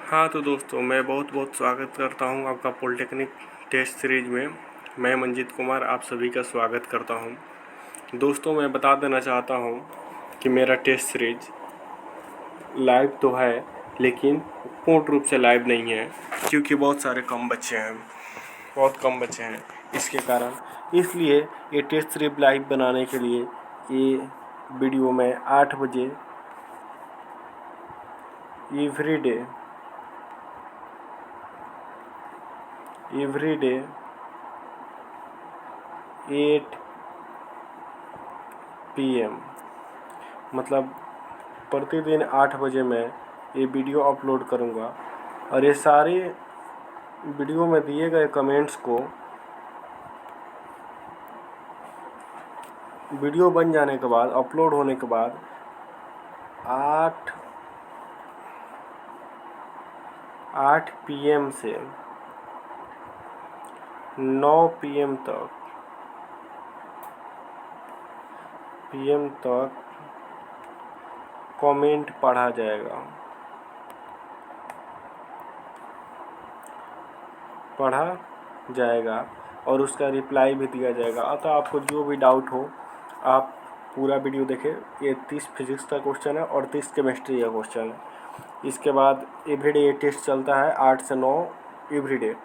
हाँ तो दोस्तों, मैं बहुत बहुत स्वागत करता हूँ आपका पॉलिटेक्निक टेस्ट सीरीज में। मैं मंजीत कुमार आप सभी का स्वागत करता हूँ। दोस्तों, मैं बता देना चाहता हूँ कि मेरा टेस्ट सीरीज लाइव तो है, लेकिन पूर्ण रूप से लाइव नहीं है, क्योंकि बहुत कम बच्चे हैं इसके कारण। इसलिए ये टेस्ट सीरीज लाइव बनाने के लिए ये वीडियो मैं 8 बजे एवरी डे 8 PM मतलब प्रतिदिन 8 बजे मैं ये वीडियो अपलोड करूँगा। और ये सारे वीडियो में दिए गए कमेंट्स को वीडियो बन जाने के बाद, अपलोड होने के बाद 8 PM से 9 PM तक कमेंट पढ़ा जाएगा और उसका रिप्लाई भी दिया जाएगा। अतः आपको जो भी डाउट हो आप पूरा वीडियो देखें। ये 30 फिजिक्स का क्वेश्चन है और 30 केमिस्ट्री का क्वेश्चन है। इसके बाद एवरीडे ये टेस्ट चलता है 8 से 9 एवरीडे।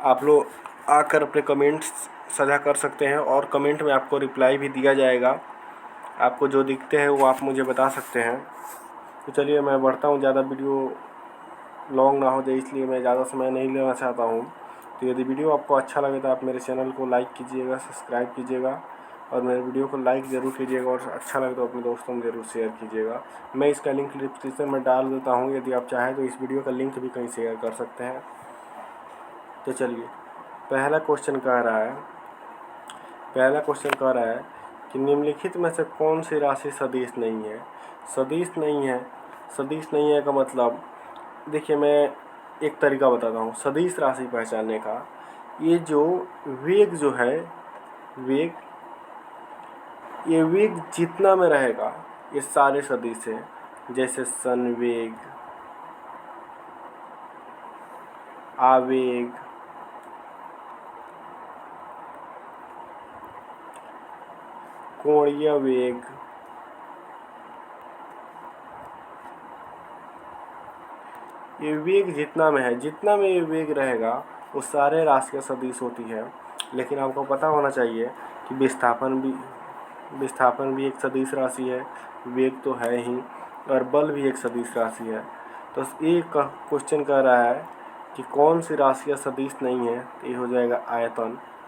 आप लोग आकर अपने कमेंट्स साझा कर सकते हैं और कमेंट में आपको रिप्लाई भी दिया जाएगा। आपको जो दिखते हैं वो आप मुझे बता सकते हैं। तो चलिए मैं बढ़ता हूँ, ज़्यादा वीडियो लॉन्ग ना हो जाए, इसलिए मैं ज़्यादा समय नहीं लेना चाहता हूँ। तो यदि वीडियो आपको अच्छा लगे तो आप मेरे चैनल को लाइक कीजिएगा, सब्सक्राइब कीजिएगा और मेरे वीडियो को लाइक ज़रूर कीजिएगा, और अच्छा लगे तो अपने दोस्तों में ज़रूर शेयर कीजिएगा। मैं इसका लिंक डिस्क्रिप्शन में डाल देता हूँ, यदि आप चाहें तो इस वीडियो का लिंक भी कहीं शेयर कर सकते हैं। तो चलिए, पहला क्वेश्चन कह रहा है कि निम्नलिखित में से कौन सी राशि सदिश नहीं है। सदिश नहीं है का मतलब, देखिए मैं एक तरीका बताता हूँ सदिश राशि पहचानने का। ये जो वेग जो है, ये वेग जितना में रहेगा ये सारे सदिश हैं। जैसे संवेग, आवेग, कोणीय वेग, ये वेग जितना में ये वेग रहेगा वो सारे राशियाँ सदिश होती है। लेकिन आपको पता होना चाहिए कि विस्थापन भी एक सदिश राशि है, वेग तो है ही, और बल भी एक सदिश राशि है। तो ये क्वेश्चन कह रहा है कि कौन सी राशियाँ सदिश नहीं है। तो ये हो जाएगा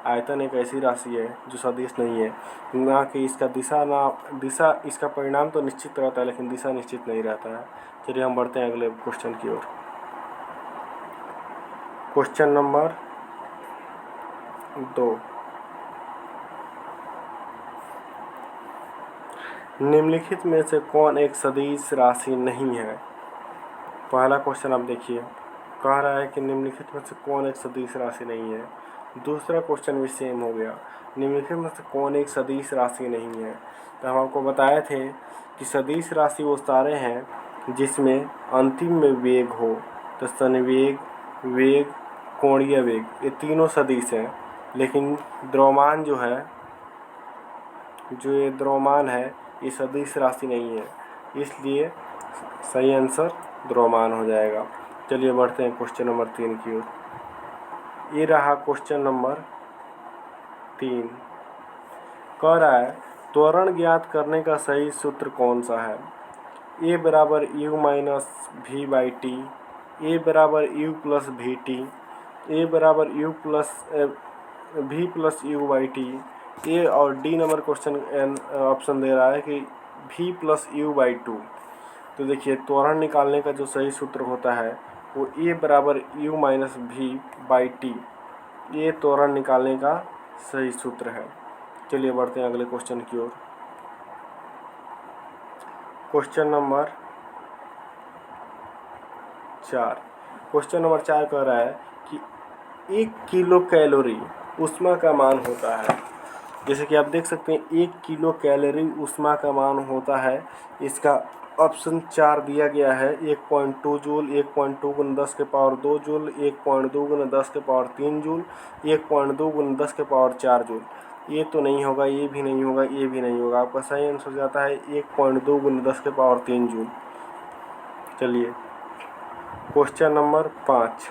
आयतन एक ऐसी राशि है जो सदिश नहीं है, ना कि इसका दिशा इसका परिणाम तो निश्चित रहता है, लेकिन दिशा निश्चित नहीं रहता है। चलिए हम बढ़ते हैं अगले क्वेश्चन की ओर। क्वेश्चन नंबर 2, निम्नलिखित में से कौन एक सदिश राशि नहीं है। पहला क्वेश्चन आप देखिए, कह रहा है कि निम्नलिखित में से कौन एक सदिश राशि नहीं है। दूसरा क्वेश्चन भी सेम हो गया, निम्नलिखित में से कौन एक सदिश राशि नहीं है। तो हम आपको बताए थे कि सदिश राशि वो सारे हैं जिसमें अंतिम में वेग हो। तो संवेग, वेग, कोणीय वेग, ये तीनों सदिश हैं। लेकिन द्रव्यमान ये द्रव्यमान है, ये सदिश राशि नहीं है, इसलिए सही आंसर द्रव्यमान हो जाएगा। चलिए बढ़ते हैं क्वेश्चन नंबर 3 की ओर। ये रहा क्वेश्चन नंबर 3। कह रहा है त्वरण ज्ञात करने का सही सूत्र कौन सा है। A बराबर U माइनस V/T, A बराबर U प्लस VT, A बराबर U plus V plus U/T, ए और डी नंबर क्वेश्चन ऑप्शन दे रहा है कि V प्लस U/2। तो देखिए, त्वरण निकालने का जो सही सूत्र होता है वो A बराबर U माइनस V/T, ये त्वरण निकालने का सही सूत्र है। चलिए बढ़ते हैं अगले क्वेश्चन की ओर। क्वेश्चन नंबर 4 कह रहा है कि 1 किलो कैलोरी ऊष्मा का मान होता है। जैसे कि आप देख सकते हैं 1 किलो कैलोरी ऊष्मा का मान होता है। इसका ऑप्शन 4 दिया गया है 1.2 जूल, 1.2 गुना 10 के पावर 2 जूल, 1.2 गुना 10 के पावर 3 जूल, 1.2 गुना 10 के पावर 4 जूल। ये तो नहीं होगा, ये भी नहीं होगा, ये भी नहीं होगा। आपका सही आंसर जाता है 1.2 गुना 10 के पावर 3 जूल। चलिए क्वेश्चन नंबर 5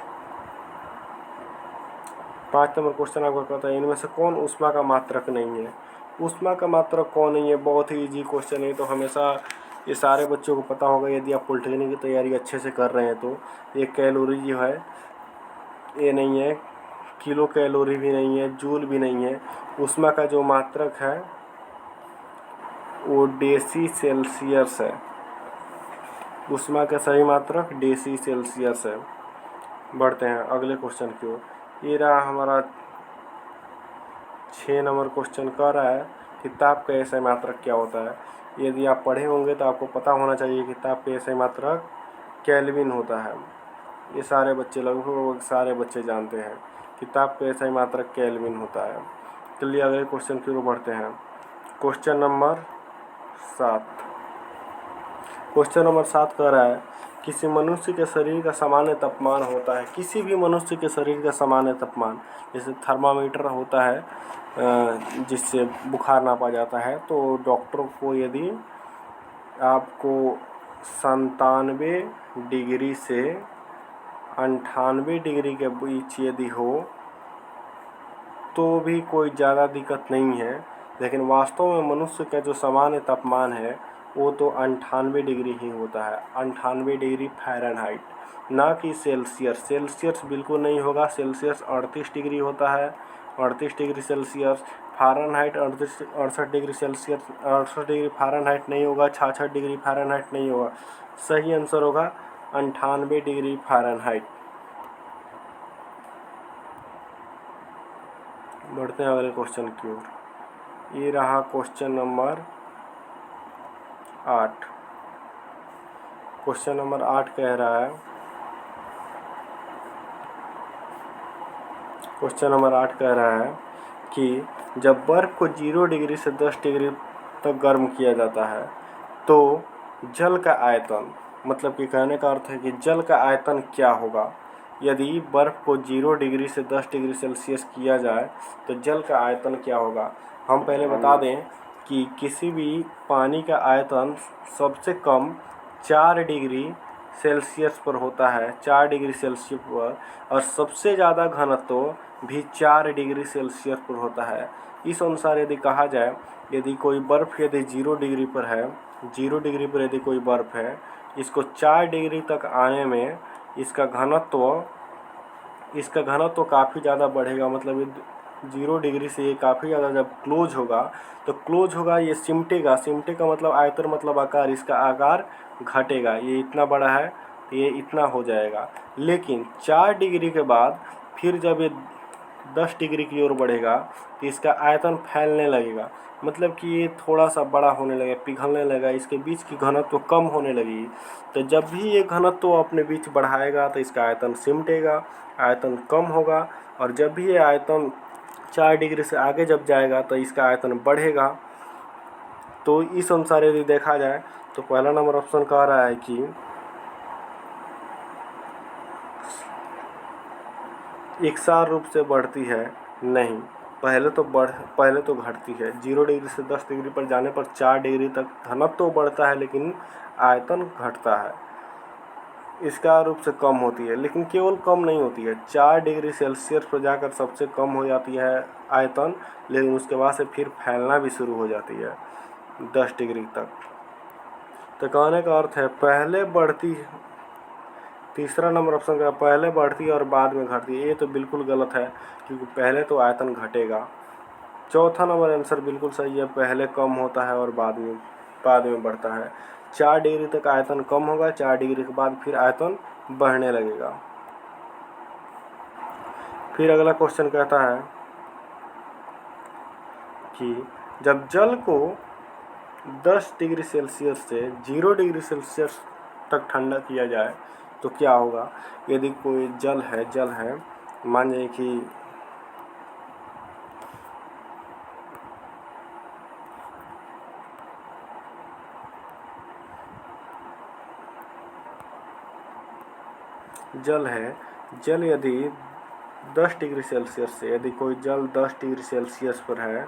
नंबर क्वेश्चन आपका कहता है इनमें से कौन ऊष्मा का मात्रक नहीं है। ऊष्मा का मात्रक कौन नहीं है, बहुत ही इजी क्वेश्चन है। तो हमेशा ये सारे बच्चों को पता होगा यदि आप पॉलिटेक्निक की तैयारी अच्छे से कर रहे हैं। तो ये कैलोरी जो है ये नहीं है, किलो कैलोरी भी नहीं है, जूल भी नहीं है। ऊष्मा का जो मात्रक है वो डेसी सेल्सियस है। ऊष्मा का सही मात्रक डेसी सेल्सियस है। बढ़ते हैं अगले क्वेश्चन की ओर। ये रहा हमारा 6 नंबर क्वेश्चन। कह रहा है कि ताप का एसआई मात्रक क्या होता है। यदि आप पढ़े होंगे तो आपको पता होना चाहिए कि ताप का एसआई मात्रक केल्विन होता है। ये सारे बच्चे, लगभग सारे बच्चे जानते हैं कि ताप का एसआई मात्रक केल्विन होता है। चलिए अगले क्वेश्चन की ओर बढ़ते हैं। क्वेश्चन नंबर 7 कह रहा है किसी मनुष्य के शरीर का सामान्य तापमान होता है। किसी भी मनुष्य के शरीर का सामान्य तापमान, जैसे थर्मामीटर होता है जिससे बुखार नापा जाता है। तो डॉक्टर को यदि आपको 97 डिग्री से 98 डिग्री के बीच यदि हो तो भी कोई ज़्यादा दिक्कत नहीं है। लेकिन वास्तव में मनुष्य का जो सामान्य तापमान है वो तो 98 डिग्री ही होता है, 98 डिग्री फ़ारेनहाइट, ना कि सेल्सियस। सेल्सियस बिल्कुल नहीं होगा। सेल्सियस 38 डिग्री होता है, 38 degree Celsius. Fahrenheit 68 degree Celsius, 68 degree Fahrenheit नहीं होगा, 66 डिग्री फ़ारेनहाइट नहीं होगा। सही आंसर होगा 98 डिग्री फ़ारेनहाइट। बढ़ते हैं अगले क्वेश्चन की ओर। ये रहा क्वेश्चन नंबर 8। क्वेश्चन नंबर 8 कह रहा है कि जब बर्फ़ को 0 डिग्री से 10 डिग्री तक गर्म किया जाता है तो जल का आयतन, मतलब कि कहने का अर्थ है कि जल का आयतन क्या होगा। यदि बर्फ़ को 0 डिग्री से 10 डिग्री सेल्सियस किया जाए तो जल का आयतन क्या होगा। हम पहले बता दें कि किसी भी पानी का आयतन सबसे कम 4 डिग्री सेल्सियस पर होता है, 4 डिग्री सेल्सियस पर, और सबसे ज़्यादा घनत्व भी 4 डिग्री सेल्सियस पर होता है। इस अनुसार यदि कहा जाए, यदि कोई बर्फ़ यदि 0 डिग्री पर है, 0 डिग्री पर यदि कोई बर्फ़ है, इसको 4 डिग्री तक आने में इसका घनत्व काफ़ी ज़्यादा बढ़ेगा। मतलब ये 0 डिग्री से ये काफ़ी ज़्यादा जब क्लोज होगा ये सिमटेगा का मतलब आयतन मतलब आकार, इसका आकार घटेगा। ये इतना बड़ा है तो ये इतना हो जाएगा। लेकिन 4 डिग्री के बाद फिर जब ये 10 डिग्री की ओर बढ़ेगा तो इसका आयतन फैलने लगेगा। मतलब कि ये थोड़ा सा बड़ा होने लगेगा, पिघलने लगेगा, इसके बीच की घनत्व कम होने लगेगी। तो जब भी ये घनत्व अपने बीच बढ़ाएगा तो इसका आयतन सिमटेगा, आयतन कम होगा। और जब भी ये आयतन 4 डिग्री से आगे जब जाएगा तो इसका आयतन बढ़ेगा। तो इस अनुसार यदि देखा जाए तो पहला नंबर ऑप्शन कह रहा है कि एकसार रूप से बढ़ती है। नहीं, पहले तो घटती है। 0 डिग्री से 10 डिग्री पर जाने पर 4 डिग्री तक घनत्व तो बढ़ता है लेकिन आयतन घटता है। इसका रूप से कम होती है, लेकिन केवल कम नहीं होती है, 4 डिग्री सेल्सियस पर जाकर सबसे कम हो जाती है आयतन, लेकिन उसके बाद से फिर फैलना भी शुरू हो जाती है 10 डिग्री तक। तो कहने का अर्थ है पहले बढ़ती, तीसरा नंबर ऑप्शन का पहले बढ़ती है और बाद में घटती है, ये तो बिल्कुल गलत है क्योंकि पहले तो आयतन घटेगा। चौथा नंबर आंसर बिल्कुल सही है, पहले कम होता है और बाद में बढ़ता है। 4 डिग्री तक आयतन कम होगा, 4 डिग्री के बाद फिर आयतन बढ़ने लगेगा। फिर अगला क्वेश्चन कहता है कि जब जल को 10 डिग्री सेल्सियस से 0 डिग्री सेल्सियस तक ठंडा किया जाए तो क्या होगा। यदि कोई जल है, मान लीजिए कि जल है, जल यदि 10 डिग्री सेल्सियस से, यदि कोई जल 10 डिग्री सेल्सियस पर है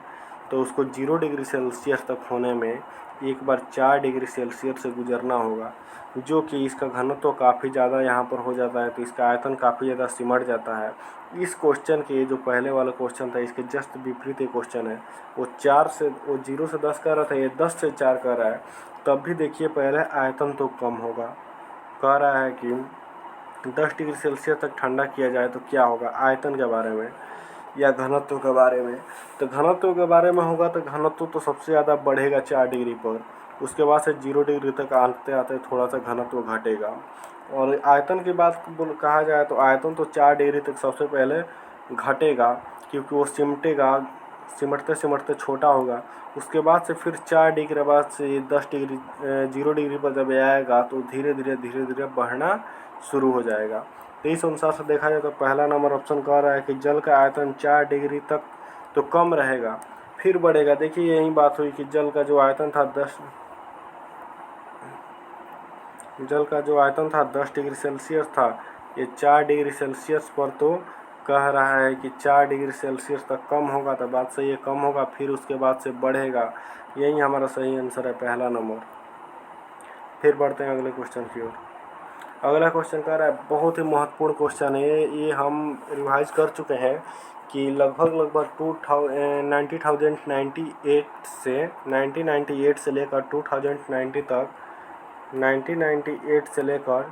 तो उसको 0 डिग्री सेल्सियस तक होने में एक बार 4 डिग्री सेल्सियस से गुजरना होगा, जो कि इसका घनत्व तो काफ़ी ज़्यादा यहाँ पर हो जाता है, तो इसका आयतन काफ़ी ज़्यादा सिमट जाता है। इस क्वेश्चन के जो पहले वाला क्वेश्चन था इसके जस्ट विपरीत ये क्वेश्चन है। वो 0 से 10 कर रहा था, ये 10 से 4 कर रहा है। तब भी देखिए पहले आयतन तो कम होगा। कह रहा है कि 10 डिग्री सेल्सियस तक ठंडा किया जाए तो क्या होगा, आयतन के बारे में या घनत्व के बारे में। तो घनत्व के बारे में होगा तो घनत्व तो सबसे ज़्यादा बढ़ेगा 4 डिग्री पर, उसके बाद से 0 डिग्री तक आते आते थोड़ा सा घनत्व घटेगा। और आयतन की बात कहा जाए तो आयतन तो 4 डिग्री तक सबसे पहले घटेगा, क्योंकि वो सिमटते सिमटते छोटा होगा। उसके बाद से फिर 4 डिग्री बाद से 10 डिग्री 0 डिग्री पर जब आएगा तो धीरे धीरे बढ़ना शुरू हो जाएगा। तो इस अनुसार से देखा जाए तो पहला नंबर ऑप्शन कह रहा है कि जल का आयतन 4 डिग्री तक तो कम रहेगा, फिर बढ़ेगा। देखिए यही बात हुई कि जल का जो आयतन था 10 डिग्री सेल्सियस था, ये 4 डिग्री सेल्सियस पर तो कह रहा है कि 4 डिग्री सेल्सियस तक कम होगा, तो बात सही है, कम होगा, फिर उसके बाद से बढ़ेगा। यही हमारा सही आंसर है, पहला नंबर। फिर बढ़ते हैं अगले क्वेश्चन की ओर। अगला क्वेश्चन कह रहा है, बहुत ही महत्वपूर्ण क्वेश्चन है ये हम रिवाइज कर चुके हैं कि लगभग 1998 से लेकर 2090 तक, 1998 से लेकर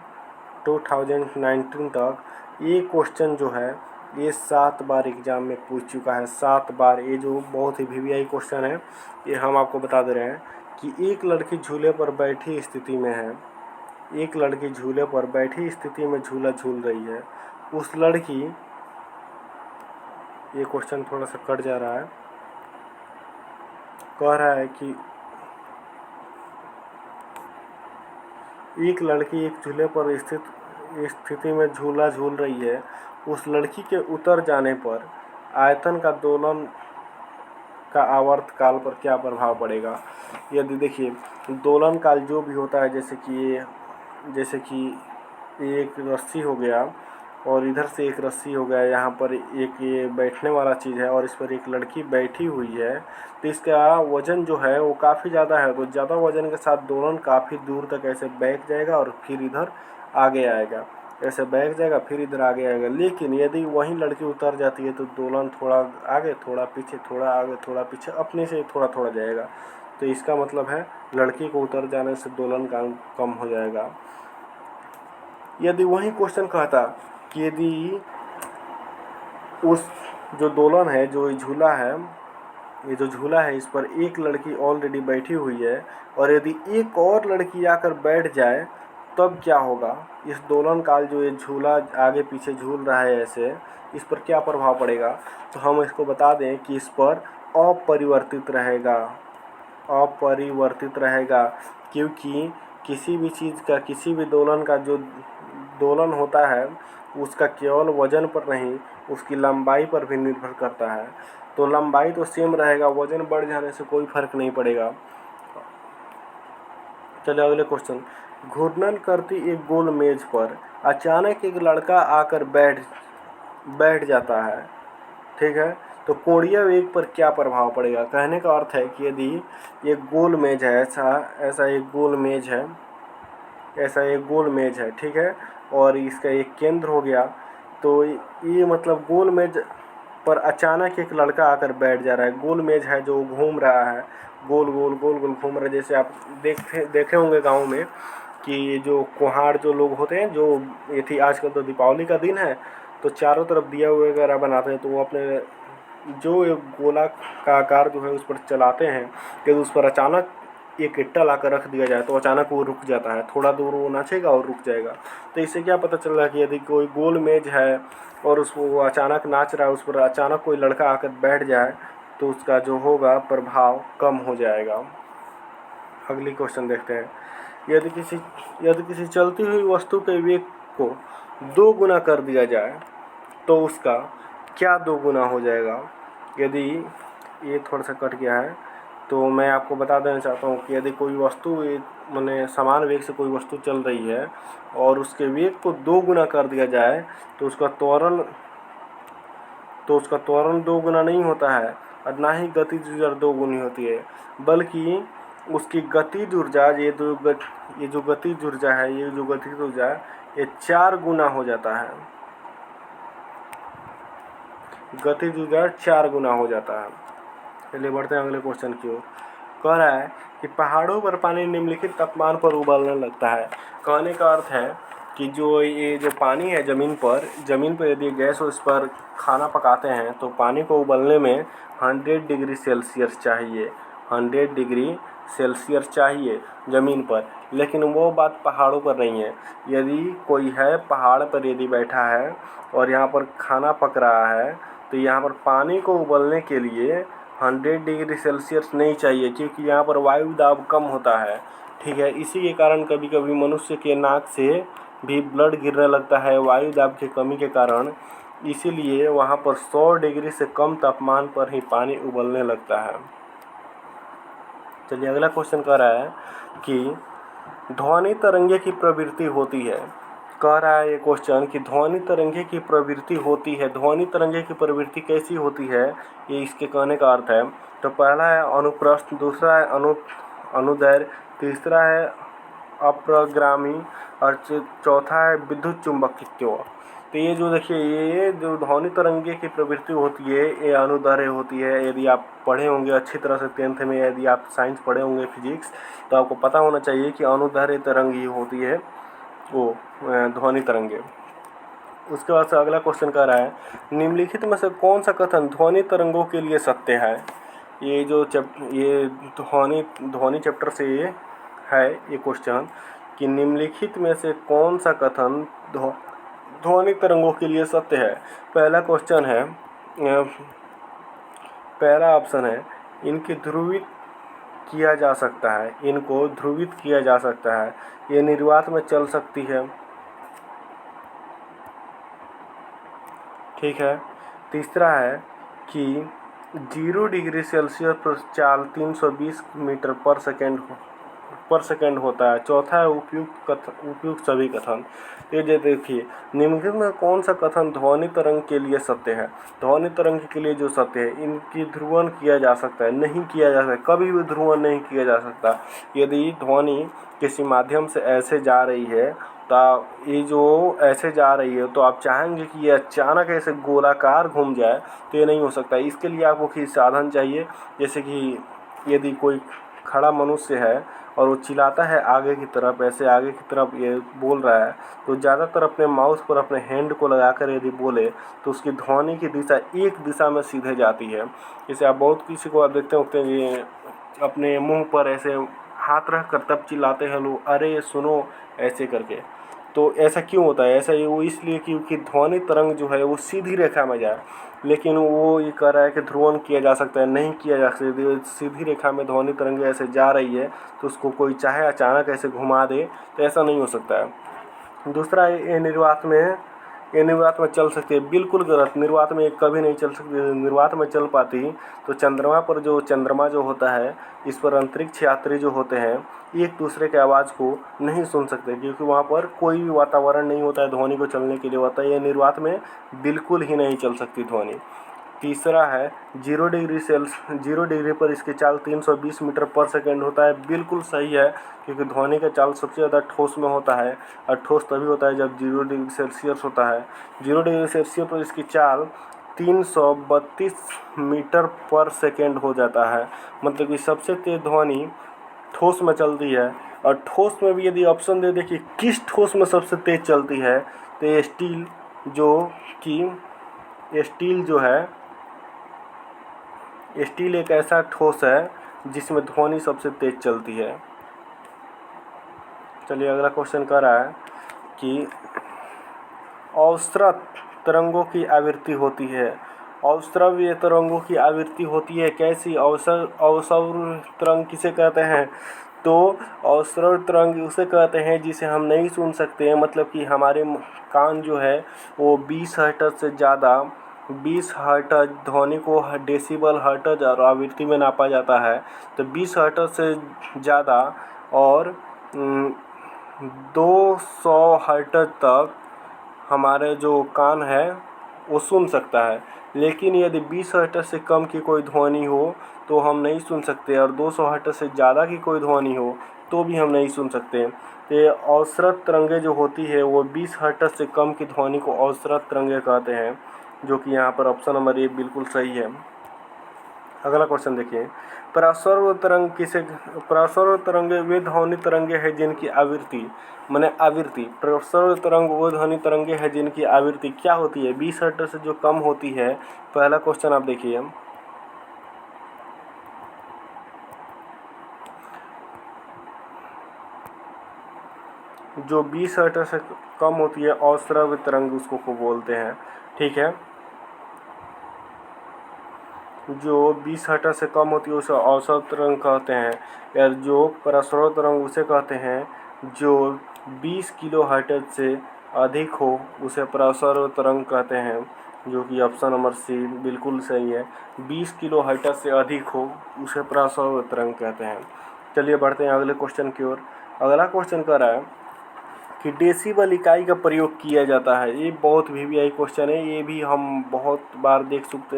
2019 तक ये क्वेश्चन जो है ये 7 बार एग्ज़ाम में पूछ चुका है, 7 बार। ये जो बहुत ही वीवीआई क्वेश्चन है ये हम आपको बता दे रहे हैं कि एक लड़की झूले पर बैठी स्थिति में है, एक लड़की झूले पर बैठी स्थिति में झूला झूल रही है। उस लड़की, ये क्वेश्चन थोड़ा सा कट जा रहा है, कह रहा है कि एक लड़की एक झूले पर स्थित स्थिति में झूला झूल रही है। उस लड़की के उतर जाने पर आयतन का दोलन का आवर्त काल पर क्या प्रभाव पड़ेगा। यदि देखिए दोलन काल जो भी होता है, जैसे कि एक रस्सी हो गया और इधर से एक रस्सी हो गया, यहाँ पर एक ये बैठने वाला चीज़ है और इस पर एक लड़की बैठी हुई है, तो इसका वज़न जो है वो काफ़ी ज़्यादा है। तो ज़्यादा वज़न के साथ दोलन काफ़ी दूर तक ऐसे बैठ जाएगा और फिर इधर आगे आएगा, ऐसे बैठ जाएगा फिर इधर आगे आएगा। लेकिन यदि वहीं लड़की उतर जाती है तो दोलन थोड़ा आगे थोड़ा पीछे, थोड़ा आगे थोड़ा पीछे, अपने से थोड़ा थोड़ा जाएगा। तो इसका मतलब है लड़की को उतर जाने से दोलन का कम हो जाएगा। यदि वही क्वेश्चन कहता कि यदि उस जो दोलन है, जो झूला है, ये जो झूला है इस पर एक लड़की ऑलरेडी बैठी हुई है और यदि एक और लड़की आकर बैठ जाए तब क्या होगा। इस दोलन काल जो ये झूला आगे पीछे झूल रहा है ऐसे, इस पर क्या प्रभाव पड़ेगा। तो हम इसको बता दें कि इस पर अपरिवर्तित रहेगा, अपरिवर्तित रहेगा, क्योंकि किसी भी चीज़ का, किसी भी दोलन का जो दोलन होता है उसका केवल वजन पर नहीं उसकी लंबाई पर भी निर्भर करता है। तो लंबाई तो सेम रहेगा, वजन बढ़ जाने से कोई फर्क नहीं पड़ेगा। चलिए अगले क्वेश्चन। घूर्णन करती एक गोल मेज पर अचानक एक लड़का आकर बैठ जाता है, ठीक है, तो कोणीय वेग पर क्या प्रभाव पड़ेगा। कहने का अर्थ है कि यदि एक गोल मेज है, ऐसा एक गोल मेज है, ऐसा एक गोल मेज है, ठीक है, और इसका एक केंद्र हो गया, तो ये मतलब गोल मेज पर अचानक एक लड़का आकर बैठ जा रहा है। गोल मेज है जो घूम रहा है, गोल गोल गोल गोल घूम रहा है। जैसे आप देखे होंगे गाँव में कि ये जो कुम्हार जो लोग होते हैं, जो ये थी आजकल तो दीपावली का दिन है तो चारों तरफ दिया वगैरह बनाते हैं, तो वो अपने जो एक गोला का आकार जो है उस पर चलाते हैं, यदि उस पर अचानक एक ईंटा लाकर रख दिया जाए तो अचानक वो रुक जाता है, थोड़ा दूर वो नाचेगा और रुक जाएगा। तो इससे क्या पता चल रहा है कि यदि कोई गोल मेज है और उसको वो अचानक नाच रहा है, उस पर अचानक कोई लड़का आकर बैठ जाए तो उसका जो होगा प्रभाव कम हो जाएगा। अगली क्वेश्चन देखते हैं। यदि किसी चलती हुई वस्तु के वेग को 2 गुना कर दिया जाए तो उसका क्या 2 गुना हो जाएगा। यदि ये थोड़ा सा कट गया है, तो मैं आपको बता देना चाहता हूँ कि यदि कोई वस्तु माने समान वेग से कोई वस्तु चल रही है और उसके वेग को 2 गुना कर दिया जाए तो उसका त्वरण 2 गुना नहीं होता है और ना ही गतिज ऊर्जा 2 गुनी होती है, बल्कि उसकी गतिज ऊर्जा ये जो गतिज ऊर्जा है, ये 4 गुना हो जाता है। गतिज ऊर्जा 4 गुना हो जाता है। चलिए बढ़ते हैं अगले क्वेश्चन की ओर। कह रहा है कि पहाड़ों पर पानी निम्नलिखित तापमान पर उबलने लगता है। कहने का अर्थ है कि जो पानी है ज़मीन पर यदि गैस उस पर खाना पकाते हैं तो पानी को उबलने में 100 डिग्री सेल्सियस चाहिए, 100 डिग्री सेल्सियस चाहिए ज़मीन पर। लेकिन वो बात पहाड़ों पर नहीं है। यदि कोई है पहाड़ पर यदि बैठा है और यहाँ पर खाना पक रहा है तो यहाँ पर पानी को उबलने के लिए 100 डिग्री सेल्सियस नहीं चाहिए, क्योंकि यहाँ पर वायु दाब कम होता है। ठीक है, इसी के कारण कभी कभी मनुष्य के नाक से भी ब्लड गिरने लगता है वायु दाब की कमी के कारण। इसीलिए वहाँ पर 100 डिग्री से कम तापमान पर ही पानी उबलने लगता है। चलिए अगला क्वेश्चन कह रहा है कि ध्वनि तरंगे की प्रवृत्ति होती है। कह रहा है ये क्वेश्चन कि ध्वनि तरंगे की प्रवृत्ति होती है। ध्वनि तरंगे की प्रवृत्ति कैसी होती है, ये इसके कहने का अर्थ है। तो पहला है अनुप्रस्थ, दूसरा है अनुदैर्घ्य, तीसरा है अप्रगामी और चौथा है विद्युत चुंबकत्व। तो ये जो देखिए ये जो ध्वनि तरंगे की प्रवृत्ति होती है ये अनुदैर्घ्य होती है। यदि आप पढ़े होंगे अच्छी तरह से 10th में, यदि आप साइंस पढ़े होंगे फिजिक्स, तो आपको पता होना चाहिए कि अनुदैर्घ्य तरंग ही होती है वो ध्वनि तरंगे। उसके बाद से अगला क्वेश्चन कह रहा है निम्नलिखित में से कौन सा कथन ध्वनि तरंगों के लिए सत्य है। ये ध्वनि चैप्टर से ये है ये क्वेश्चन कि निम्नलिखित में से कौन सा कथन ध्वनि तरंगों के लिए सत्य है। पहला ऑप्शन है इनको ध्रुवित किया जा सकता है, ये निर्वात में चल सकती है। ठीक है, तीसरा है कि 0 डिग्री सेल्सियस पर चाल 320 मीटर पर सेकेंड होता है। चौथा है उपयुक्त सभी कथन। ये देखिए निम्नलिखित में कौन सा कथन ध्वनि तरंग के लिए सत्य है। ध्वनि तरंग के लिए जो सत्य है, इनकी ध्रुवन किया जा सकता है, नहीं किया जा सकता, कभी भी ध्रुवन नहीं किया जा सकता। यदि ध्वनि किसी माध्यम से ऐसे जा रही है तो ये जो ऐसे जा रही है तो आप चाहेंगे कि ये अचानक ऐसे गोलाकार घूम जाए, तो ये नहीं हो सकता। इसके लिए आपको कोई साधन चाहिए, जैसे कि यदि कोई खड़ा मनुष्य है और वो चिल्लाता है आगे की तरफ, ऐसे आगे की तरफ ये बोल रहा है, तो ज़्यादातर अपने माउथ पर अपने हैंड को लगाकर यदि बोले तो उसकी ध्वनि की दिशा एक दिशा में सीधे जाती है। जैसे आप बहुत किसी को आप देखते होते हैं ये अपने मुंह पर ऐसे हाथ रख कर तब चिल्लाते हैं लोग, अरे सुनो, ऐसे करके। तो ऐसा क्यों होता है? ऐसा वो इसलिए क्योंकि ध्वनि तरंग जो है वो सीधी रेखा में जाए। लेकिन वो ये कह रहा है कि ध्रुवन किया जा सकता है, नहीं किया जा सकता। सीधी रेखा में ध्वनि तरंग ऐसे जा रही है तो उसको कोई चाहे अचानक ऐसे घुमा दे तो ऐसा नहीं हो सकता है। दूसरा ये निर्वात में चल सकती है, बिल्कुल गलत। निर्वात में कभी नहीं चल सकती। निर्वात में चल पाती तो चंद्रमा जो होता है, इस पर अंतरिक्ष यात्री जो होते हैं एक दूसरे के आवाज़ को नहीं सुन सकते, क्योंकि वहाँ पर कोई भी वातावरण नहीं होता है ध्वनि को चलने के लिए होता है। ये निर्वात में बिल्कुल ही नहीं चल सकती ध्वनि। तीसरा है 0 डिग्री पर इसकी चाल 320 मीटर पर सेकेंड होता है। बिल्कुल सही है, क्योंकि ध्वनि का चाल सबसे ज़्यादा ठोस में होता है और ठोस तभी होता है जब 0 डिग्री सेल्सियस होता है। 0 डिग्री सेल्सियस पर इसकी चाल 332 मीटर पर सेकेंड हो जाता है। मतलब कि सबसे तेज़ ध्वनि ठोस में चलती है। और ठोस में भी यदि ऑप्शन दे देखिए किस ठोस में सबसे तेज़ चलती है, तो ये स्टील जो है स्टील एक ऐसा ठोस है जिसमें ध्वनि सबसे तेज चलती है। चलिए अगला क्वेश्चन कर रहा है कि अवस्रत तरंगों की आवृत्ति होती है। अवस्रव्य तरंगों की आवृत्ति होती है कैसी? अवस्रव तरंग किसे कहते हैं? तो अवस्रव तरंग उसे कहते हैं जिसे हम नहीं सुन सकते हैं। मतलब कि हमारे कान जो है वो 20 हर्ट्ज से ज़्यादा 20 हर्ट्ज ध्वनि को डेसिबल हर्ट्ज और आवृत्ति में नापा जाता है। तो 20 हर्ट्ज से ज़्यादा और 200 हर्ट्ज तक हमारे जो कान है वो सुन सकता है। लेकिन यदि 20 हर्ट्ज से कम की कोई ध्वनि हो तो हम नहीं सुन सकते, और 200 हर्ट्ज से ज़्यादा की कोई ध्वनि हो तो भी हम नहीं सुन सकते। तो ये औसत तरंगे जो होती है वो 20 हर्ट्ज से कम की ध्वनि को औसत तरंगे कहते हैं, जो कि यहाँ पर ऑप्शन नंबर ए बिल्कुल सही है। अगला क्वेश्चन देखिए, प्रस्वर्व तरंग किसे, प्रस्वर्व तरंगे वे ध्वनि तरंगे हैं जिनकी आवृत्ति माने आवृत्ति, प्रस्वर्व तरंग वो ध्वनि तरंगे हैं जिनकी आवृत्ति क्या होती है, 20 हर्ट्ज से जो कम होती है। पहला क्वेश्चन आप देखिए, जो 20 हर्ट्ज से कम होती है अश्रव्य तरंग उसको को बोलते हैं। ठीक है, जो 20 हर्ट्ज से कम होती है उसे औसत तरंग कहते हैं, या जो प्रस्वर्व तरंग उसे कहते हैं जो 20 किलो हर्ट्ज से अधिक हो उसे प्रस्वर्व तरंग कहते हैं, जो कि ऑप्शन नंबर सी बिल्कुल सही है। 20 किलो हर्ट्ज से अधिक हो उसे प्रस्वर्व तरंग कहते हैं। चलिए बढ़ते हैं अगले क्वेश्चन की ओर। अगला क्वेश्चन कह रहा है कि डेसिबल इकाई का प्रयोग किया जाता है। ये बहुत वीवीआई क्वेश्चन है, ये भी हम बहुत बार देख चुके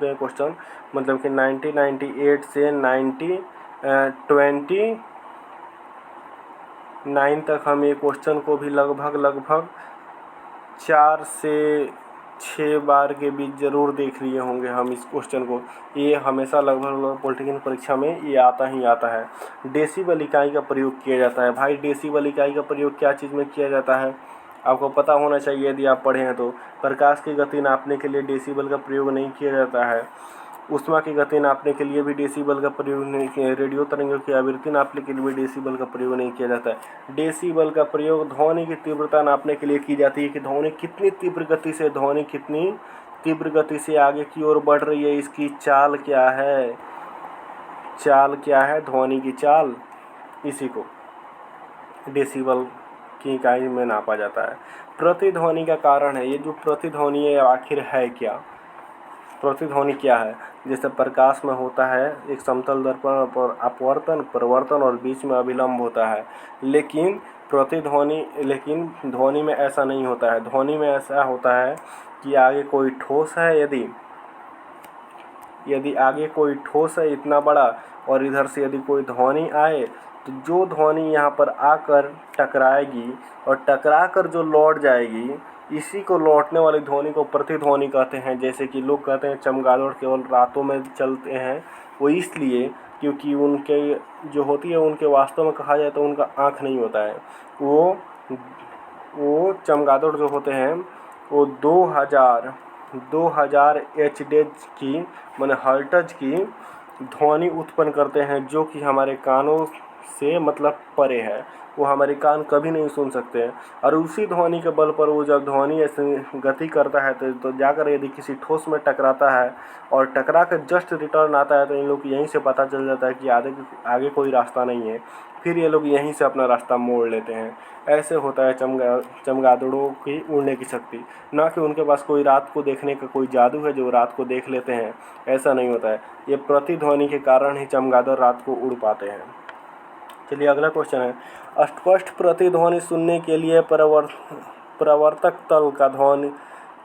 हैं क्वेश्चन, मतलब कि 1998 से 1929 तक हम ये क्वेश्चन को भी लगभग 4 से 6 बार के बीच ज़रूर देख लिए होंगे हम इस क्वेश्चन को। ये हमेशा लगभग पॉलिटेक्निक परीक्षा में ये आता ही आता है। डेसिबल इकाई का प्रयोग किया जाता है। भाई डेसिबल इकाई का प्रयोग क्या चीज़ में किया जाता है आपको पता होना चाहिए यदि आप पढ़े हैं तो। प्रकाश की गति नापने के लिए डेसिबल का प्रयोग नहीं किया जाता है। ऊष्मा की गति नापने के लिए भी डेसिबल का प्रयोग नहीं किया। रेडियो तरंगों की आवृत्ति नापने के लिए भी डेसिबल का प्रयोग नहीं किया जाता है। डेसिबल का प्रयोग ध्वनि की तीव्रता नापने के लिए की जाती है कि ध्वनि कितनी तीव्र गति से, ध्वनि कितनी तीव्र गति से आगे की ओर बढ़ रही है, इसकी चाल क्या है, चाल क्या है, ध्वनि की चाल, इसी को डेसिबल की इकाई में नापा जाता है। प्रतिध्वनि का कारण है, ये जो प्रतिध्वनि है आखिर है क्या, प्रतिध्वनि क्या है। जैसे प्रकाश में होता है एक समतल दर्पण पर अपवर्तन, परिवर्तन और बीच में अभिलंब होता है, लेकिन ध्वनि में ऐसा नहीं होता है। ध्वनि में ऐसा होता है कि आगे कोई ठोस है, यदि आगे कोई ठोस है इतना बड़ा और इधर से यदि कोई ध्वनि आए तो जो ध्वनि यहाँ पर आकर टकराएगी और टकरा कर जो लौट जाएगी, इसी को लौटने वाली ध्वनि को प्रतिध्वनि कहते हैं। जैसे कि लोग कहते हैं चमगादड़ केवल रातों में चलते हैं, वो इसलिए क्योंकि उनके जो होती है उनके वास्तव में कहा जाए तो उनका आँख नहीं होता है। वो चमगादड़ जो होते हैं वो 2000 एचडेज की माने हर्ट्ज की ध्वनि उत्पन्न करते हैं, जो कि हमारे कानों से मतलब परे है, वो हमारे कान कभी नहीं सुन सकते हैं। और उसी ध्वनि के बल पर वो जब ध्वनि ऐसे गति करता है तो जाकर यदि किसी ठोस में टकराता है और टकरा कर जस्ट रिटर्न आता है तो इन लोग को यहीं से पता चल जाता है कि आगे कोई रास्ता नहीं है, फिर ये लोग यहीं से अपना रास्ता मोड़ लेते हैं। ऐसे होता है चमगादड़ों की उड़ने की शक्ति, ना कि उनके पास कोई रात को देखने का कोई जादू है जो रात को देख लेते हैं, ऐसा नहीं होता है। ये प्रतिध्वनि के कारण ही चमगादड़ रात को उड़ पाते हैं। चलिए अगला क्वेश्चन है, स्पष्ट प्रतिध्वनि सुनने के लिए प्रवर्तक तल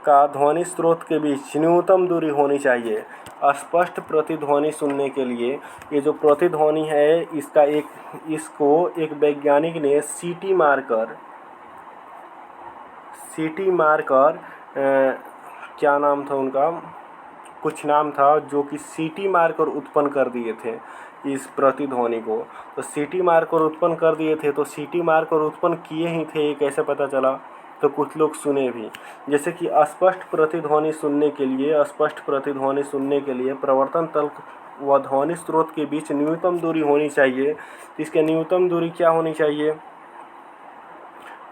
का ध्वनि स्रोत के बीच न्यूनतम दूरी होनी चाहिए। स्पष्ट प्रतिध्वनि सुनने के लिए ये जो प्रतिध्वनि है इसको एक वैज्ञानिक ने सीटी मारकर क्या नाम था उनका, कुछ नाम था, जो कि सीटी मारकर उत्पन्न कर दिए थे इस प्रतिध्वनि को। तो सीटी मारकर उत्पन्न कर दिए थे, तो सीटी मारकर उत्पन्न किए ही थे, ये कैसे पता चला, तो कुछ लोग सुने भी। जैसे कि स्पष्ट प्रतिध्वनि सुनने के लिए प्रवर्तन तल व ध्वनि स्रोत के बीच न्यूनतम दूरी होनी चाहिए। इसके न्यूनतम दूरी क्या होनी चाहिए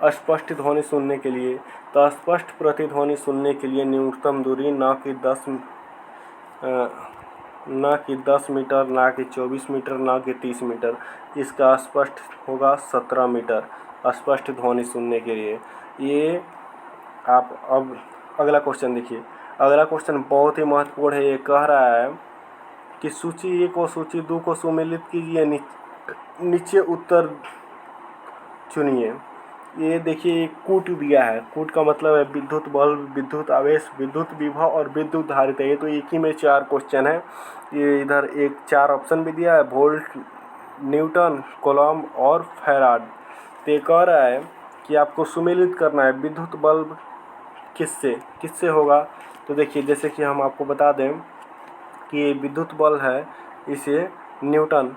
स्पष्ट ध्वनि सुनने के लिए, तो स्पष्ट प्रतिध्वनि सुनने के लिए न्यूनतम दूरी न कि 10 मीटर, ना कि 24 मीटर, ना कि 30 मीटर, इसका स्पष्ट होगा 17 मीटर स्पष्ट ध्वनि सुनने के लिए। ये आप अब अगला क्वेश्चन देखिए, अगला क्वेश्चन बहुत ही महत्वपूर्ण है। ये कह रहा है कि सूची 1 और सूची 2 को सम्मिलित कीजिए, नीचे उत्तर चुनिए। ये देखिए एक कूट दिया है, कूट का मतलब है विद्युत बल्ब, विद्युत आवेश, विद्युत विभव और विद्युत धारिता। ये तो एक ही में 4 क्वेश्चन है। ये इधर एक 4 ऑप्शन भी दिया है, वोल्ट, न्यूटन, कूलॉम और फैराड। तो ये कह रहा है कि आपको सम्मिलित करना है विद्युत बल्ब किससे होगा। तो देखिए, जैसे कि हम आपको बता दें कि ये विद्युत बल्ब है, इसे न्यूटन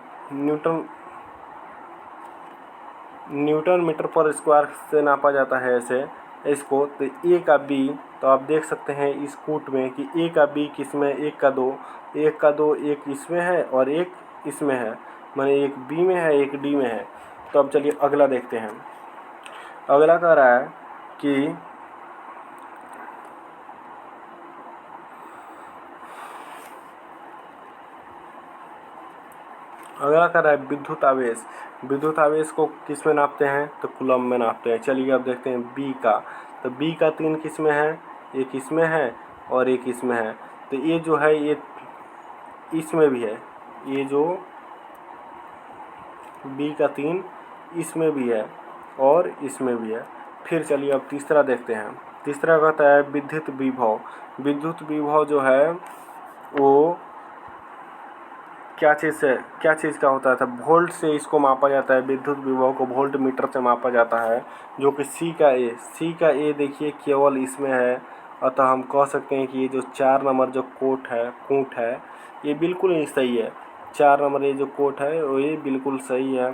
मीटर पर स्क्वायर से नापा जाता है ऐसे इसको। तो ए का बी, तो आप देख सकते हैं इस कूट में कि ए का बी किसमें, एक का दो, एक इसमें है और एक इसमें है, माने एक बी में है एक डी में है। तो अब चलिए अगला देखते हैं। अगला कह रहा है कि विद्युत आवेश को किस में नापते हैं, तो कूलम में नापते हैं। चलिए अब देखते हैं बी का। तो बी का 3 किस में है, एक इसमें है और एक इसमें है। तो ये जो है ये इसमें भी है, ये जो बी का 3 इसमें भी है और इसमें भी है। फिर चलिए अब तीसरा देखते हैं। तीसरा कहता है विद्युत विभव जो है वो क्या चीज़ का होता है, वोल्ट से इसको मापा जाता है। विद्युत विभव को वोल्ट मीटर से मापा जाता है, जो कि सी का ए देखिए केवल इसमें है। अतः हम कह सकते हैं कि ये जो 4 नंबर जो कूट है ये बिल्कुल ही सही है। 4 नंबर ये जो कूट है वो ये बिल्कुल सही है।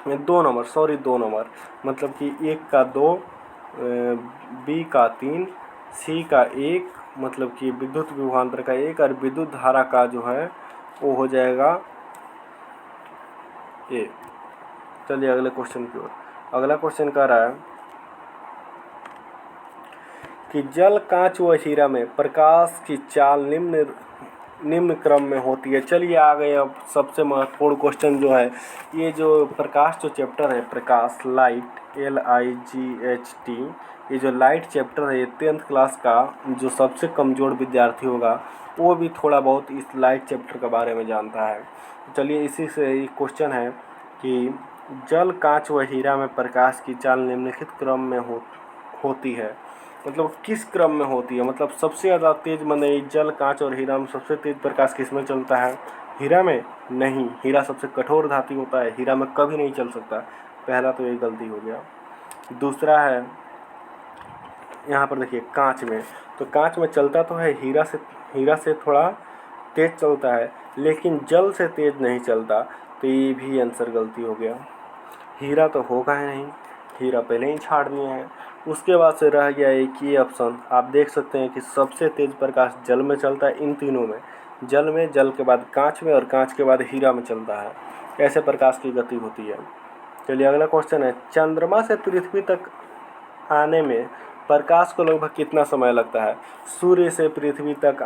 2 नंबर मतलब कि 1 का 2, बी का 3, सी का 1, मतलब कि विद्युत विभवांतर का 1 और विद्युत धारा का जो है वो हो जाएगा ए। चलिए अगले क्वेश्चन की ओर। अगला क्वेश्चन कह रहा है कि जल, कांच व हीरा में प्रकाश की चाल निम्न क्रम में होती है। चलिए आ गए अब सबसे महत्वपूर्ण क्वेश्चन जो है। ये जो प्रकाश जो चैप्टर है, प्रकाश, लाइट, LIGHT, ये जो लाइट चैप्टर है, ये 10th क्लास का जो सबसे कमज़ोर विद्यार्थी होगा वो भी थोड़ा बहुत इस लाइट चैप्टर के बारे में जानता है। चलिए इसी से एक क्वेश्चन है कि जल, कांच व हीरा में प्रकाश की चाल निम्नलिखित क्रम में होती है। मतलब किस क्रम में होती है, मतलब सबसे ज़्यादा तेज़, मतलब जल, कांच और हीरा में सबसे तेज़ प्रकाश किस में चलता है, हीरा में? नहीं, हीरा सबसे कठोर धातु होता है, हीरा में कभी नहीं चल सकता। पहला तो ये गलती हो गया। दूसरा है यहाँ पर देखिए कांच में, तो कांच में चलता तो है, हीरा से थोड़ा तेज़ चलता है, लेकिन जल से तेज़ नहीं चलता। तो ये भी आंसर गलती हो गया। हीरा तो होगा ही नहीं, हीरा पहले ही छाड़ दिए हैं। उसके बाद से रह गया एक ये ऑप्शन। आप देख सकते हैं कि सबसे तेज़ प्रकाश जल में चलता है, इन तीनों में, जल के बाद कांच में और कांच के बाद हीरा में चलता है। ऐसे प्रकाश की गति होती है। चलिए अगला क्वेश्चन है, चंद्रमा से पृथ्वी तक आने में प्रकाश को लगभग कितना समय लगता है? सूर्य से पृथ्वी तक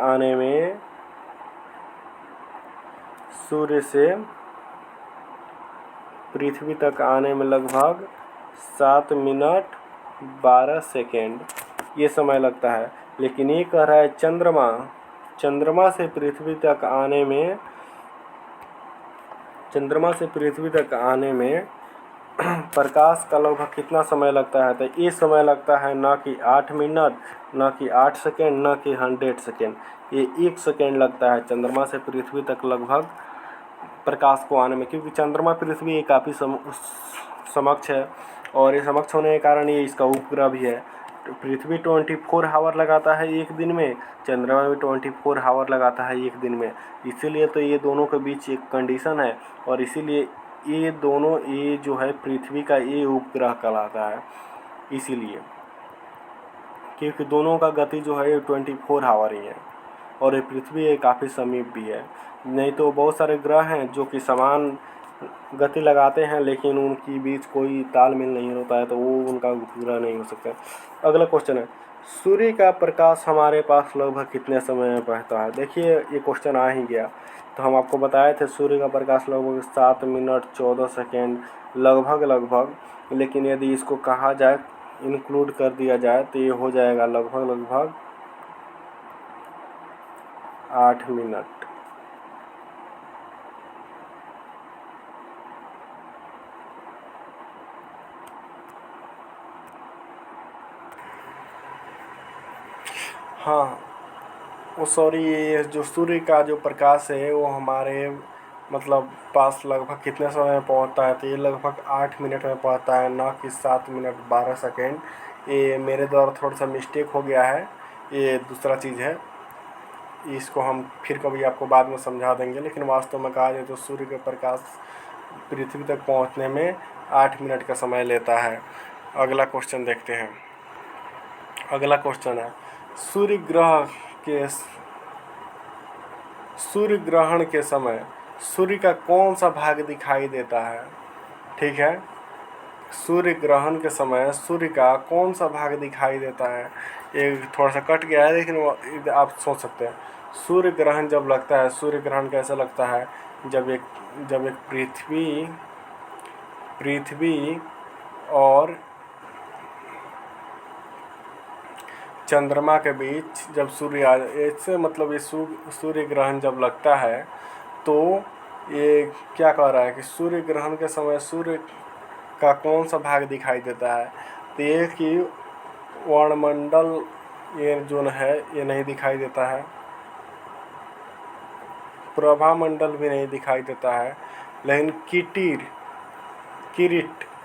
आने में लगभग 7 मिनट 12 सेकेंड ये समय लगता है। लेकिन ये कह रहा है चंद्रमा से पृथ्वी तक आने में प्रकाश का लगभग कितना समय लगता है? तो ये समय लगता है ना कि 8 मिनट, ना कि 8 सेकेंड, ना कि 100 सेकेंड। ये 1 सेकेंड लगता है चंद्रमा से पृथ्वी तक लगभग प्रकाश को आने में, क्योंकि चंद्रमा पृथ्वी काफ़ी समक्ष है और ये समक्ष होने के कारण ये इसका उपग्रह भी है। पृथ्वी 24 हावर लगाता है एक दिन में, चंद्रमा भी 24 हावर लगाता है एक दिन में। इसीलिए तो ये दोनों के बीच एक कंडीशन है और इसीलिए ये जो है पृथ्वी का ये उपग्रह कहलाता है। इसीलिए क्योंकि दोनों का गति जो है 24 हावर ही है और ये पृथ्वी काफ़ी समीप भी है। नहीं तो बहुत सारे ग्रह हैं जो कि समान गति लगाते हैं लेकिन उनकी बीच कोई तालमेल नहीं होता है, तो वो उनका उपग्रह नहीं हो सकता। अगला क्वेश्चन है, सूर्य का प्रकाश हमारे पास लगभग कितने समय में पहुँचता है? देखिए ये क्वेश्चन आ ही गया। तो हम आपको बताए थे सूर्य का प्रकाश लगभग 7 मिनट 14 सेकेंड लगभग। लेकिन यदि इसको कहा जाए इंक्लूड कर दिया जाए तो ये हो जाएगा लगभग 8 मिनट। हाँ, वो सॉरी, ये जो सूर्य का जो प्रकाश है वो हमारे मतलब पास लगभग कितने समय में पहुंचता है, तो ये लगभग 8 मिनट में पहुंचता है, ना कि 7 मिनट 12 सेकेंड। ये मेरे द्वारा थोड़ा सा मिस्टेक हो गया है, ये दूसरा चीज़ है, इसको हम फिर कभी आपको बाद में समझा देंगे। लेकिन वास्तव में कहा जाए तो सूर्य का प्रकाश पृथ्वी तक पहुंचने में 8 मिनट का समय लेता है। अगला क्वेश्चन देखते हैं। अगला क्वेश्चन है, सूर्य ग्रह के सूर्य ग्रहण के समय सूर्य का कौन सा भाग दिखाई देता है? ठीक है, सूर्य ग्रहण के समय सूर्य का कौन सा भाग दिखाई देता है? ये थोड़ा सा कट गया है, लेकिन आप सोच सकते हैं। सूर्य ग्रहण जब लगता है, सूर्य ग्रहण कैसा लगता है? जब एक पृथ्वी और चंद्रमा के बीच जब ऐसे मतलब ये सूर्य ग्रहण जब लगता है, तो ये क्या कह रहा है कि सूर्य ग्रहण के समय सूर्य का कौन सा भाग दिखाई देता है? तो ये कि वर्णमंडल ये जो है ये नहीं दिखाई देता है, प्रभामंडल भी नहीं दिखाई देता है, लेकिन किरीट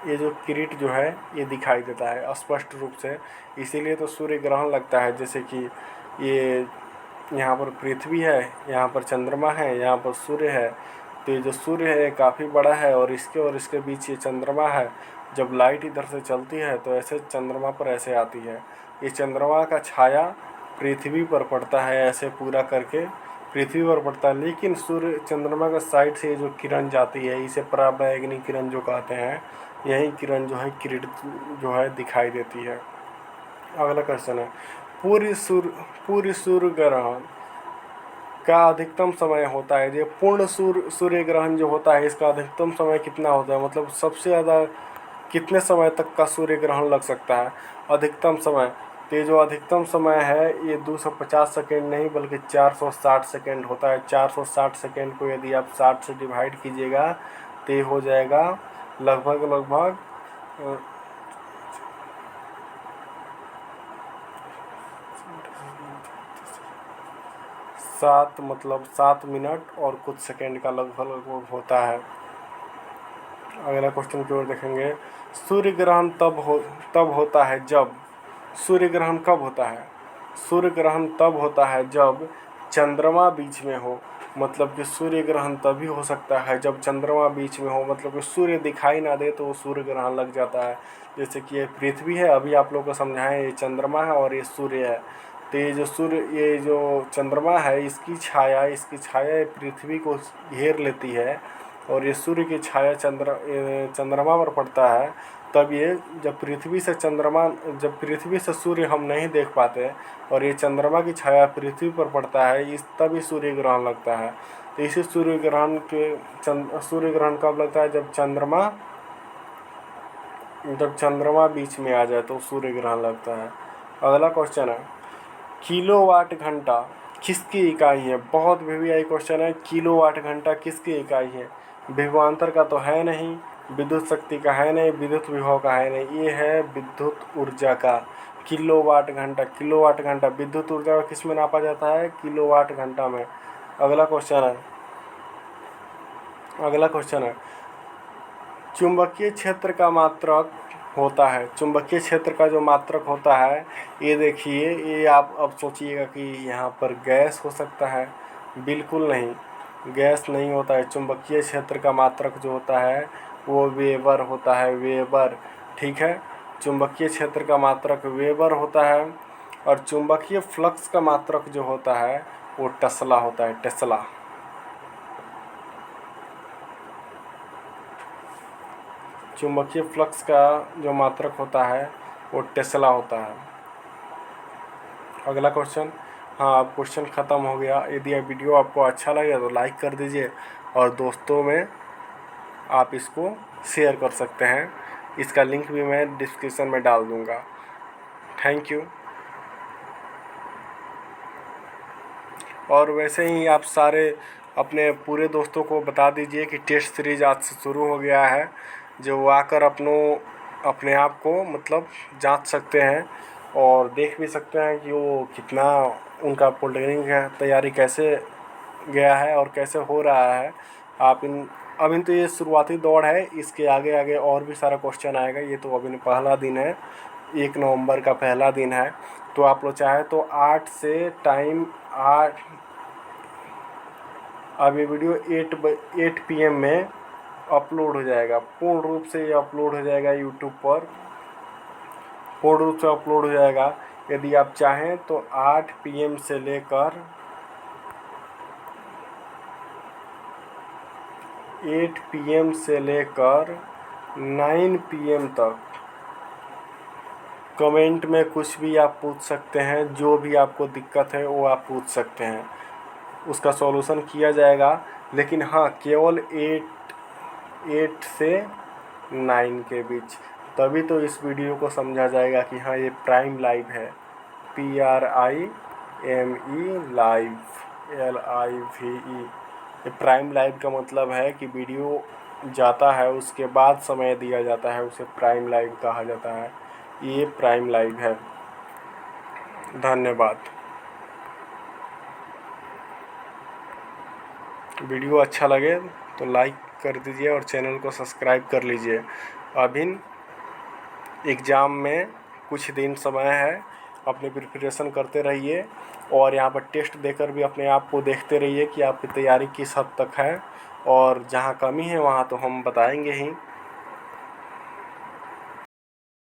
ये जो किरीट जो है ये दिखाई देता है स्पष्ट रूप से। इसीलिए तो सूर्य ग्रहण लगता है। जैसे कि ये यहाँ पर पृथ्वी है, यहाँ पर चंद्रमा है, यहाँ पर सूर्य है, तो ये जो सूर्य है काफ़ी बड़ा है और इसके बीच ये चंद्रमा है। जब लाइट इधर से चलती है तो ऐसे चंद्रमा पर ऐसे आती है, ये चंद्रमा का छाया पृथ्वी पर पड़ता है, ऐसे पूरा करके पृथ्वी पर पड़ता है। लेकिन सूर्य चंद्रमा का साइड से जो किरण जाती है इसे पराबैंगनी किरण जो कहते हैं, यही किरण जो है किरीट जो है दिखाई देती है। अगला क्वेश्चन है, पूरी सूर्य ग्रहण का अधिकतम समय होता है। जो पूर्ण सूर्य ग्रहण जो होता है इसका अधिकतम समय कितना होता है? मतलब सबसे ज़्यादा कितने समय तक का सूर्य ग्रहण लग सकता है? अधिकतम समय, तो ये जो अधिकतम समय है ये 250 सेकेंड नहीं बल्कि 460 सेकेंड होता है। 460 सेकेंड को यदि आप 60 से डिवाइड कीजिएगा तो ये हो जाएगा लगभग 7 मिनट और कुछ सेकेंड का लगभग होता है। अगला क्वेश्चन की ओर देखेंगे, सूर्य ग्रहण तब होता है जब सूर्य ग्रहण कब होता है? सूर्य ग्रहण तब होता है जब चंद्रमा बीच में हो। मतलब कि सूर्य ग्रहण तभी हो सकता है जब चंद्रमा बीच में हो, मतलब कि सूर्य दिखाई ना दे तो सूर्य ग्रहण लग जाता है। जैसे कि ये पृथ्वी है, अभी आप लोगों को समझाएं, ये चंद्रमा है और ये सूर्य है। तो ये जो चंद्रमा है इसकी छाया पृथ्वी को घेर लेती है और ये सूर्य की छाया चंद्रमा पर पड़ता है। तब ये जब पृथ्वी से सूर्य हम नहीं देख पाते और ये चंद्रमा की छाया पृथ्वी पर पड़ता है, तभी सूर्य ग्रहण लगता है। तो इसी सूर्य ग्रहण कब लगता है? जब चंद्रमा बीच में आ जाए तो सूर्य ग्रहण लगता है। अगला क्वेश्चन है, किलोवाट घंटा किसकी इकाई है? बहुत वीवीआई क्वेश्चन है। किलोवाट घंटा किसकी इकाई है? विभवांतर का तो है नहीं, विद्युत शक्ति का है नहीं, विद्युत विभव का है नहीं, ये है विद्युत ऊर्जा का। किलोवाट घंटा विद्युत ऊर्जा को किस में नापा जाता है? किलोवाट घंटा में। अगला क्वेश्चन है, चुंबकीय क्षेत्र का मात्रक होता है। चुंबकीय क्षेत्र का जो मात्रक होता है, ये देखिए, ये आप अब सोचिएगा कि यहाँ पर गैस हो सकता है। बिल्कुल नहीं, गैस नहीं होता है। चुंबकीय क्षेत्र का मात्रक जो होता है वो वेबर होता है, वेबर। ठीक है, चुंबकीय क्षेत्र का मात्रक वेबर होता है और चुंबकीय फ्लक्स का मात्रक जो होता है वो टेस्ला होता है, टेस्ला। चुंबकीय फ्लक्स का जो मात्रक होता है वो टेस्ला होता है। अगला क्वेश्चन, हाँ, अब क्वेश्चन ख़त्म हो गया। यदि यह वीडियो आपको अच्छा लगे तो लाइक कर दीजिए और दोस्तों में आप इसको शेयर कर सकते हैं। इसका लिंक भी मैं डिस्क्रिप्शन में डाल दूँगा। Thank you. और वैसे ही आप सारे अपने पूरे दोस्तों को बता दीजिए कि टेस्ट सीरीज़ आज से शुरू हो गया है, जो वो आकर अपने आप को मतलब जांच सकते हैं और देख भी सकते हैं कि वो कितना उनका पॉलिटेक्निक का तैयारी कैसे गया है और कैसे हो रहा है। अभी तो ये शुरुआती दौर है, इसके आगे आगे और भी सारा क्वेश्चन आएगा। ये तो अभी पहला दिन है, 1 नवंबर का पहला दिन है। तो आप लोग चाहे तो 8 से टाइम 8, अब ये वीडियो 8 PM में अपलोड हो जाएगा। पूर्ण रूप से ये अपलोड हो जाएगा यूट्यूब पर, पूर्ण रूप से अपलोड हो जाएगा। यदि आप चाहें तो 8 PM से लेकर 8 PM से लेकर 9 PM तक कमेंट में कुछ भी आप पूछ सकते हैं। जो भी आपको दिक्कत है वो आप पूछ सकते हैं, उसका सॉल्यूशन किया जाएगा। लेकिन हाँ, केवल 8 से 9 के बीच, तभी तो इस वीडियो को समझा जाएगा कि हाँ ये प्राइम लाइव है। PRIME live, LIVE। ये प्राइम लाइव का मतलब है कि वीडियो जाता है उसके बाद समय दिया जाता है, उसे प्राइम लाइव कहा जाता है। ये प्राइम लाइव है। धन्यवाद। वीडियो अच्छा लगे तो लाइक कर दीजिए और चैनल को सब्सक्राइब कर लीजिए। अभी एग्ज़ाम में कुछ दिन समय है, अपनी प्रिपरेशन करते रहिए और यहाँ पर टेस्ट देकर भी अपने आप को देखते रहिए कि आपकी तैयारी किस हद तक है। और जहाँ कमी है वहाँ तो हम बताएंगे ही।